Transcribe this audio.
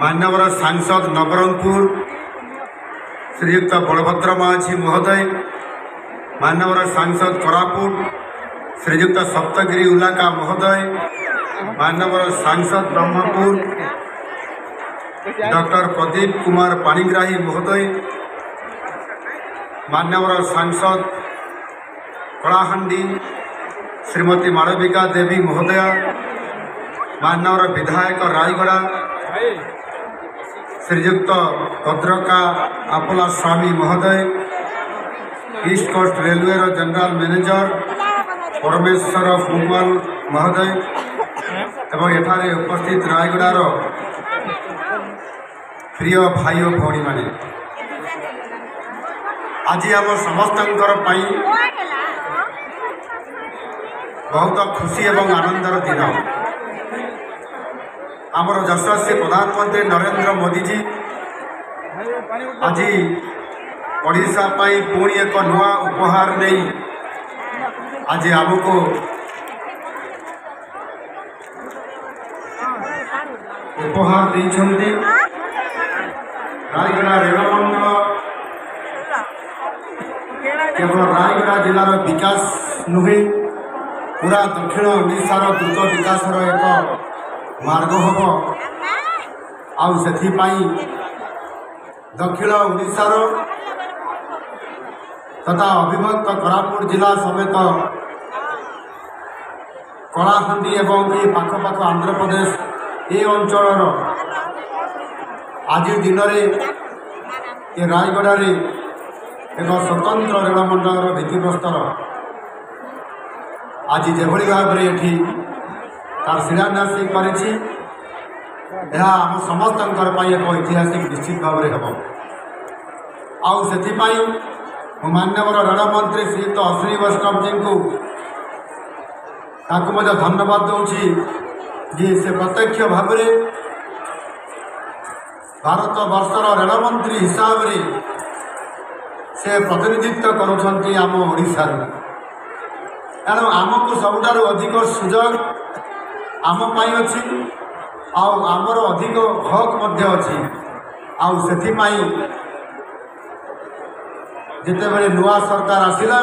मान्यवर सांसद नवरंगपुर श्रीयुक्त बलभद्र माझी महोदय, मान्यवर सांसद कोरापुट श्रीयुक्त सप्तगिरी उलाका महोदय, मान्यवर सांसद ब्रह्मपुर डॉक्टर प्रदीप कुमार पाणिग्राही महोदय, मान्यवर सांसद कलाहांडी श्रीमती मालविका देवी महोदया, मान्यवर विधायक रायगड़ा श्रीयुक्त भद्रका आपला स्वामी महोदय, east coast railway general manager Parameswar Funkwal महोदय एवं एठारे उपस्थित रायगड़ार प्रिय भाई और भौणी माने, आज आम समस्त बहुत खुशी एवं आनंदर दिन। आमर यशस्वी प्रधानमंत्री नरेंद्र मोदी जी आज ओडिशा पुणी एक नुआ उपहार नहीं आज आमको उपहार देइछन्ति। रायगड़ा रेलमंडल केवल रायगड़ा जिलार विकास नुहे, पूरा दक्षिण ओडिशार द्रुत विकासर एक मार्ग हम से दक्षिण ओडिशार तथा अविभक्त कोरापुट जिला समेत कलाहांडी एवं पाखपाख आंध्र प्रदेश ये अंचल आज दिन में ये रायगड़ा एक स्वतंत्र रेलमंडल भित्तिप्रस्तर आज जो भाव में ये तार शिलान्यास आम समस्त एक ऐतिहासिक निश्चित भाव में हम आपाई मान्यवर रेलमंत्री श्रीयुक्त अश्विनी वैष्णव जी को धन्यवाद दूसरी जी से प्रत्यक्ष भाव में भारत वर्षर रेलमंत्री हिसाब से से प्रतिनिधित्व करुँच आम ओडिशार। तेणु आमको सबुठारु अधिक सुजोग आम अच्छी आमर अधिक हक अच्छी जिते बड़े नुआ सरकार आसला